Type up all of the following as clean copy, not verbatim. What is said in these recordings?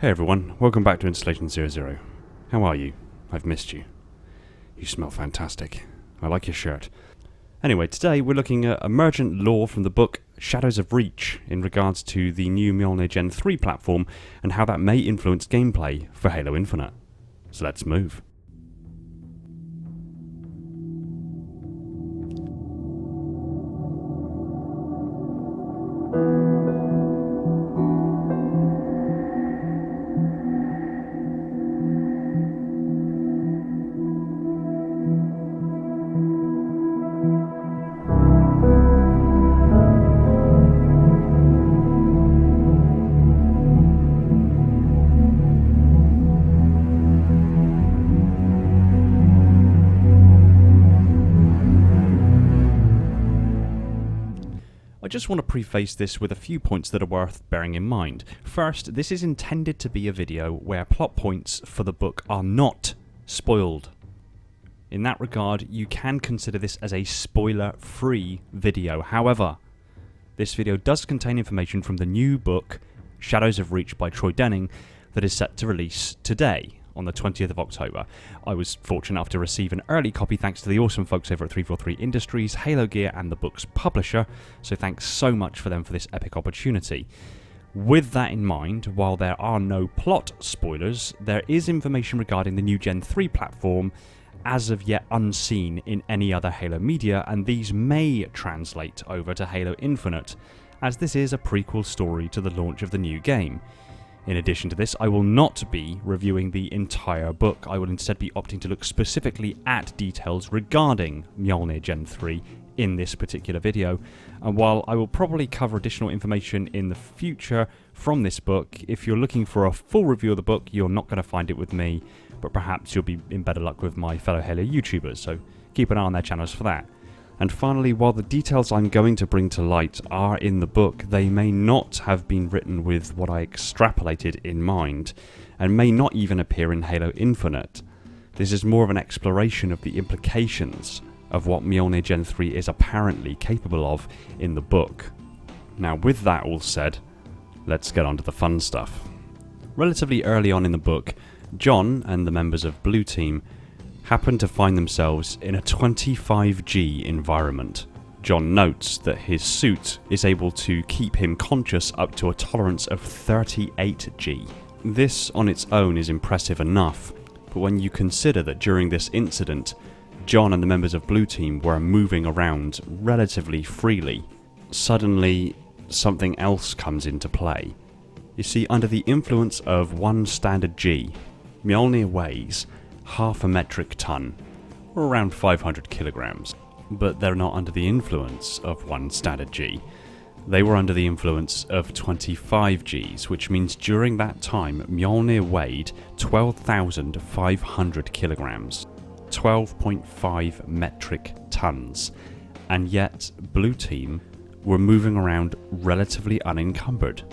Hey everyone, welcome back to Installation 00. How are you? I've missed you. You smell fantastic. I like your shirt. Anyway, today we're looking at emergent lore from the book Shadows of Reach in regards to the new Mjolnir Gen 3 platform and how that may influence gameplay for Halo Infinite. So let's move. I just want to preface this with a few points that are worth bearing in mind. First, this is intended to be a video where plot points for the book are not spoiled. In that regard, you can consider this as a spoiler-free video. However, this video does contain information from the new book, Shadows of Reach by Troy Denning, that is set to release today, on the 20th of October. I was fortunate enough to receive an early copy thanks to the awesome folks over at 343 Industries, Halo Gear and the book's publisher, so thanks so much for them for this epic opportunity. With that in mind, while there are no plot spoilers, there is information regarding the new Gen 3 platform as of yet unseen in any other Halo media, and these may translate over to Halo Infinite, as this is a prequel story to the launch of the new game. In addition to this, I will not be reviewing the entire book. I will instead be opting to look specifically at details regarding Mjolnir Gen 3 in this particular video. And while I will probably cover additional information in the future from this book, if you're looking for a full review of the book, you're not going to find it with me, but perhaps you'll be in better luck with my fellow Halo YouTubers, so keep an eye on their channels for that. And finally, while the details I'm going to bring to light are in the book, they may not have been written with what I extrapolated in mind, and may not even appear in Halo Infinite. This is more of an exploration of the implications of what Mjolnir Gen 3 is apparently capable of in the book. Now, with that all said, let's get on to the fun stuff. Relatively early on in the book, John and the members of Blue Team happen to find themselves in a 25G environment. John notes that his suit is able to keep him conscious up to a tolerance of 38G. This on its own is impressive enough, but when you consider that during this incident, John and the members of Blue Team were moving around relatively freely, suddenly something else comes into play. You see, under the influence of 1 standard G, Mjolnir weighs half a metric ton, or around 500 kilograms. But they're not under the influence of 1 standard G. They were under the influence of 25 Gs, which means during that time Mjolnir weighed 12,500 kilograms, 12.5 metric tons, and yet Blue Team were moving around relatively unencumbered.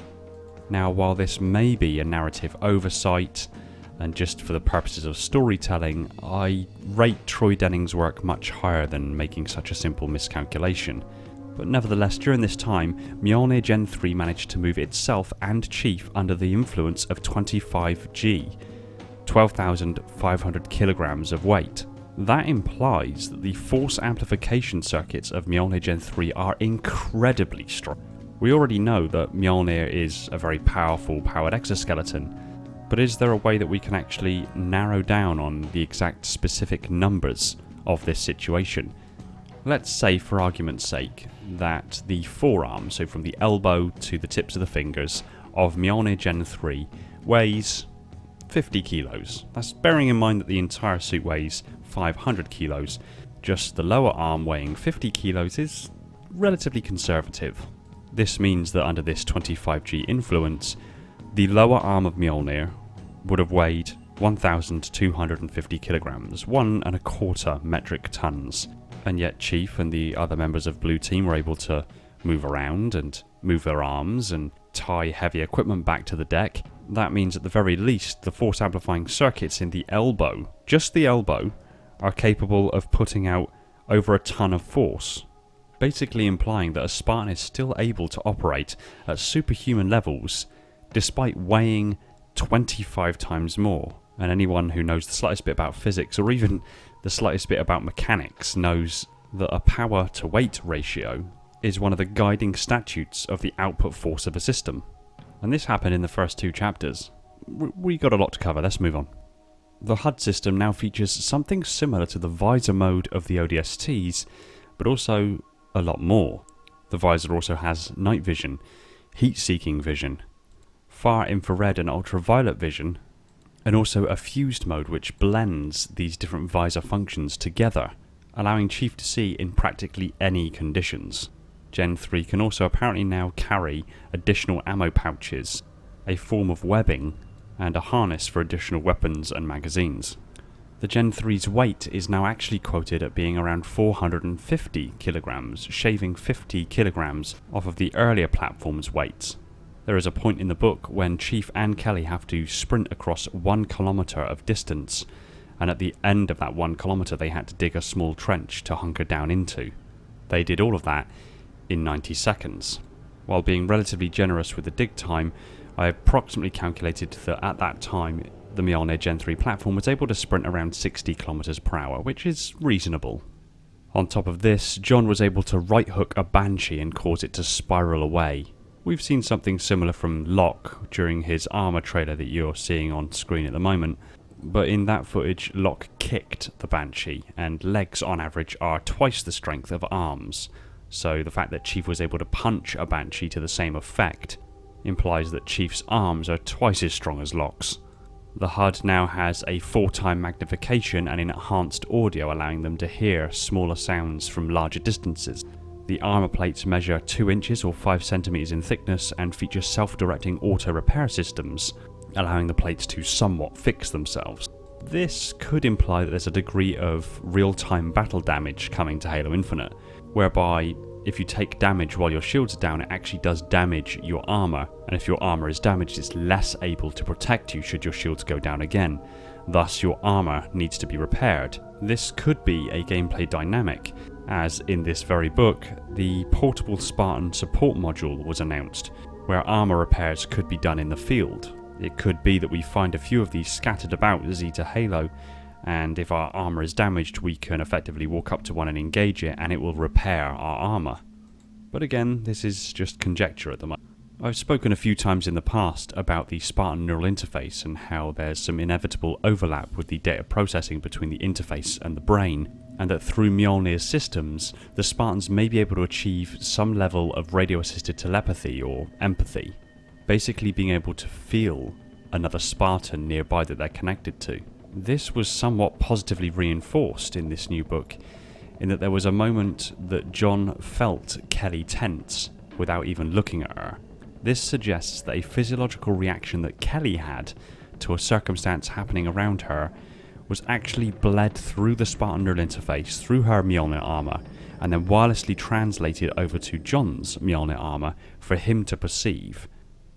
Now, while this may be a narrative oversight, and just for the purposes of storytelling, I rate Troy Denning's work much higher than making such a simple miscalculation. But nevertheless, during this time, Mjolnir Gen 3 managed to move itself and Chief under the influence of 25G, 12,500 kilograms of weight. That implies that the force amplification circuits of Mjolnir Gen 3 are incredibly strong. We already know that Mjolnir is a very powerful powered exoskeleton, but is there a way that we can actually narrow down on the exact specific numbers of this situation? Let's say, for argument's sake, that the forearm, so from the elbow to the tips of the fingers, of Mjolnir Gen 3 weighs 50 kilos. That's bearing in mind that the entire suit weighs 500 kilos. Just the lower arm weighing 50 kilos is relatively conservative. This means that under this 25G influence, the lower arm of Mjolnir would have weighed 1,250 kilograms, 1.25 metric tons. And yet Chief and the other members of Blue Team were able to move around and move their arms and tie heavy equipment back to the deck. That means at the very least the force amplifying circuits in the elbow, just the elbow, are capable of putting out over a ton of force. Basically implying that a Spartan is still able to operate at superhuman levels despite weighing 25 times more. And anyone who knows the slightest bit about physics, or even the slightest bit about mechanics, knows that a power to weight ratio is one of the guiding statutes of the output force of a system. And this happened in the first 2 chapters. We got a lot to cover, let's move on. The HUD system now features something similar to the Visor mode of the ODSTs, but also a lot more. The Visor also has night vision, heat-seeking vision, far infrared and ultraviolet vision, and also a fused mode which blends these different Visor functions together, allowing Chief to see in practically any conditions. Gen 3 can also apparently now carry additional ammo pouches, a form of webbing, and a harness for additional weapons and magazines. The Gen 3's weight is now actually quoted at being around 450 kilograms, shaving 50 kilograms off of the earlier platform's weights. There is a point in the book when Chief and Kelly have to sprint across 1 kilometer of distance, and at the end of that 1 kilometer they had to dig a small trench to hunker down into. They did all of that in 90 seconds. While being relatively generous with the dig time, I approximately calculated that at that time the Mjolnir Gen 3 platform was able to sprint around 60 km per hour, which is reasonable. On top of this, John was able to right hook a Banshee and cause it to spiral away. We've seen something similar from Locke during his armor trailer that you're seeing on screen at the moment, but in that footage Locke kicked the Banshee, and legs on average are twice the strength of arms, so the fact that Chief was able to punch a Banshee to the same effect implies that Chief's arms are twice as strong as Locke's. The HUD now has a 4-time magnification and enhanced audio, allowing them to hear smaller sounds from larger distances. The armor plates measure 2 inches or 5 centimeters in thickness and feature self-directing auto repair systems, allowing the plates to somewhat fix themselves. This could imply that there's a degree of real-time battle damage coming to Halo Infinite, whereby if you take damage while your shields are down, it actually does damage your armor, and if your armor is damaged, it's less able to protect you should your shields go down again. Thus, your armor needs to be repaired. This could be a gameplay dynamic, as in this very book, the portable Spartan support module was announced, where armor repairs could be done in the field. It could be that we find a few of these scattered about Zeta Halo, and if our armor is damaged we can effectively walk up to one and engage it and it will repair our armor. But again, this is just conjecture at the moment. I've spoken a few times in the past about the Spartan neural interface and how there's some inevitable overlap with the data processing between the interface and the brain, and that through Mjolnir's systems, the Spartans may be able to achieve some level of radio-assisted telepathy or empathy, basically being able to feel another Spartan nearby that they're connected to. This was somewhat positively reinforced in this new book, in that there was a moment that John felt Kelly tense without even looking at her. This suggests that a physiological reaction that Kelly had to a circumstance happening around her was actually bled through the Spartan neural interface, through her Mjolnir armor, and then wirelessly translated over to John's Mjolnir armor for him to perceive.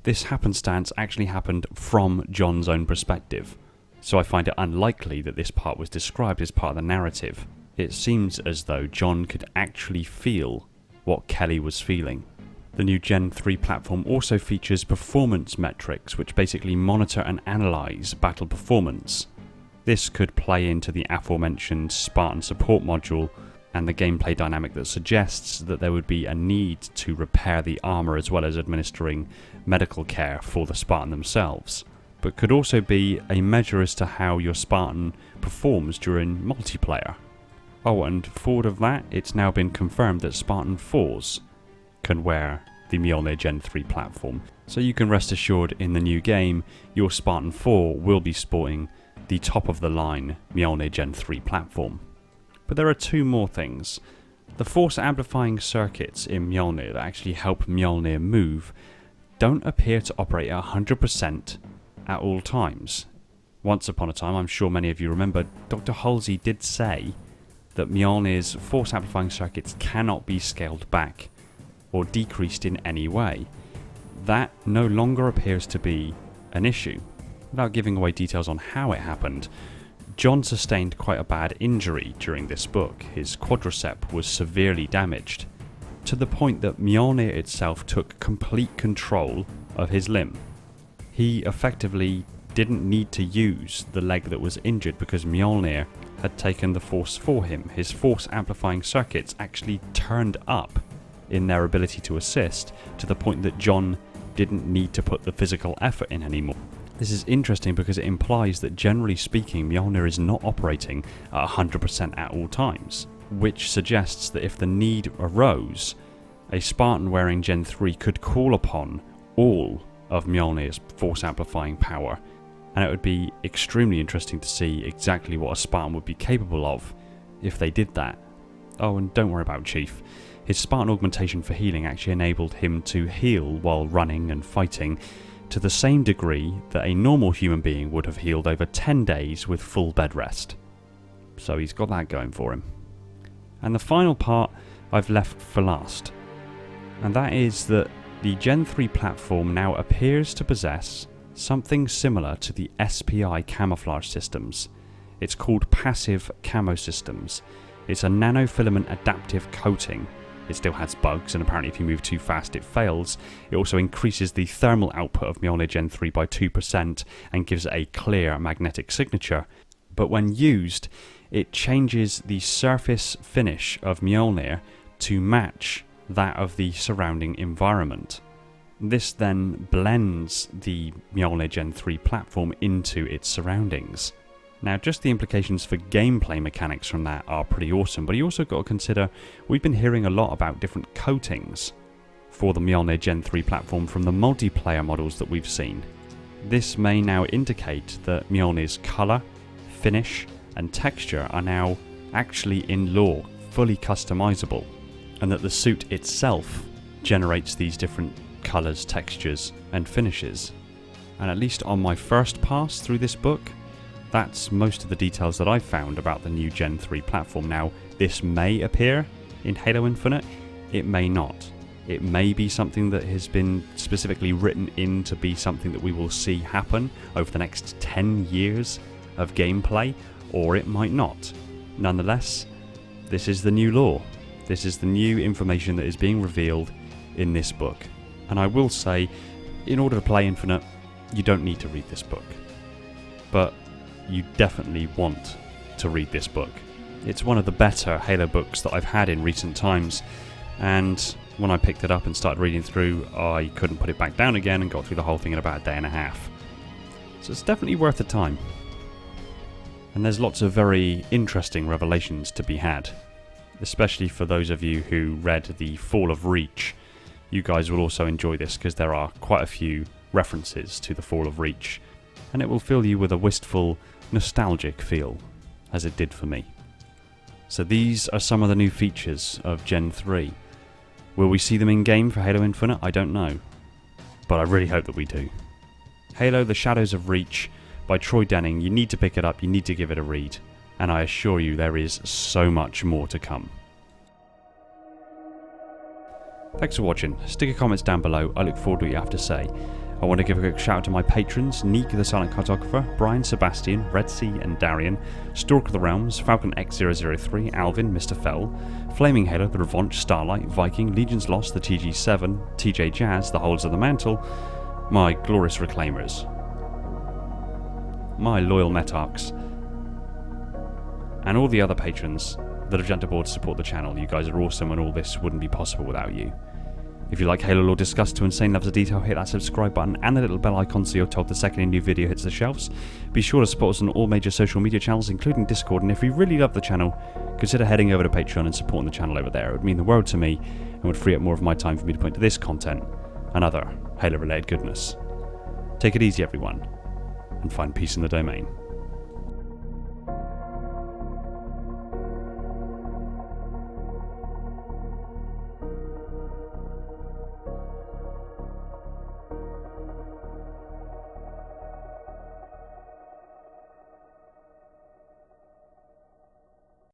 This happenstance actually happened from John's own perspective, so I find it unlikely that this part was described as part of the narrative. It seems as though John could actually feel what Kelly was feeling. The new Gen 3 platform also features performance metrics which basically monitor and analyze battle performance. This could play into the aforementioned Spartan support module and the gameplay dynamic that suggests that there would be a need to repair the armor as well as administering medical care for the Spartan themselves, but could also be a measure as to how your Spartan performs during multiplayer. Oh, and forward of that, it's now been confirmed that Spartan 4s can wear the Mjolnir Gen 3 platform, so you can rest assured in the new game your Spartan 4 will be sporting the top of the line Mjolnir Gen 3 platform. But there are 2 more things. The force amplifying circuits in Mjolnir that actually help Mjolnir move don't appear to operate at 100% at all times. Once upon a time, I'm sure many of you remember, Dr. Halsey did say that Mjolnir's force amplifying circuits cannot be scaled back or decreased in any way. That no longer appears to be an issue. Without giving away details on how it happened, John sustained quite a bad injury during this book. His quadricep was severely damaged, to the point that Mjolnir itself took complete control of his limb. he effectively didn't need to use the leg that was injured because Mjolnir had taken the force for him. His force amplifying circuits actually turned up in their ability to assist to the point that John didn't need to put the physical effort in anymore. This is interesting because it implies that generally speaking Mjolnir is not operating at 100% at all times, which suggests that if the need arose, a Spartan wearing Gen 3 could call upon all of Mjolnir's force amplifying power, and it would be extremely interesting to see exactly what a Spartan would be capable of if they did that. Oh, and don't worry about Chief. His Spartan augmentation for healing actually enabled him to heal while running and fighting to the same degree that a normal human being would have healed over 10 days with full bed rest. So he's got that going for him. And the final part I've left for last, and that is that the Gen 3 platform now appears to possess something similar to the SPI camouflage systems. It's called passive camo systems. It's a nanofilament adaptive coating. It still has bugs, and apparently if you move too fast it fails. It also increases the thermal output of Mjolnir Gen 3 by 2% and gives it a clear magnetic signature. But when used, it changes the surface finish of Mjolnir to match that of the surrounding environment. This then blends the Mjolnir Gen 3 platform into its surroundings. Now, just the implications for gameplay mechanics from that are pretty awesome, but you also got to consider we've been hearing a lot about different coatings for the Mjolnir Gen 3 platform from the multiplayer models that we've seen. This may now indicate that Mjolnir's colour, finish and texture are now actually in lore fully customizable, and that the suit itself generates these different colours, textures and finishes. And at least on my first pass through this book, that's most of the details that I've found about the new Gen 3 platform. Now, this may appear in Halo Infinite, it may not. It may be something that has been specifically written in to be something that we will see happen over the next 10 years of gameplay, or it might not. Nonetheless, this is the new lore. This is the new information that is being revealed in this book. And I will say, in order to play Infinite, you don't need to read this book. But you definitely want to read this book. It's one of the better Halo books that I've had in recent times, and when I picked it up and started reading through, I couldn't put it back down again and got through the whole thing in about a day and a half. So it's definitely worth the time. And there's lots of very interesting revelations to be had, especially for those of you who read The Fall of Reach. You guys will also enjoy this because there are quite a few references to The Fall of Reach, and it will fill you with a wistful, nostalgic feel, as it did for me. So these are some of the new features of Gen 3. Will we see them in game for Halo Infinite? I don't know, but I really hope that we do. Halo: The Shadows of Reach by Troy Denning. You need to pick it up, you need to give it a read, and I assure you there is so much more to come. Thanks for watching. Stick your comments down below, I look forward to what you have to say. I want to give a quick shout out to my patrons: Neek the Silent Cartographer, Brian Sebastian, Red Sea and Darian, Stalk of the Realms, Falcon X003, Alvin, Mr. Fell, Flaming Halo, The Revanche, Starlight, Viking, Legion's Lost, the TG7, TJ Jazz, The Holes of the Mantle, my glorious Reclaimers, my loyal Metarchs, and all the other patrons that have jumped aboard to support the channel. You guys are awesome, and all this wouldn't be possible without you. If you like Halo lore discussed to insane levels of detail, hit that subscribe button and the little bell icon so you're told the second a new video hits the shelves. Be sure to support us on all major social media channels, including Discord, and if you really love the channel, consider heading over to Patreon and supporting the channel over there. It would mean the world to me and would free up more of my time for me to point to this content and other Halo-related goodness. Take it easy, everyone, and find peace in the domain.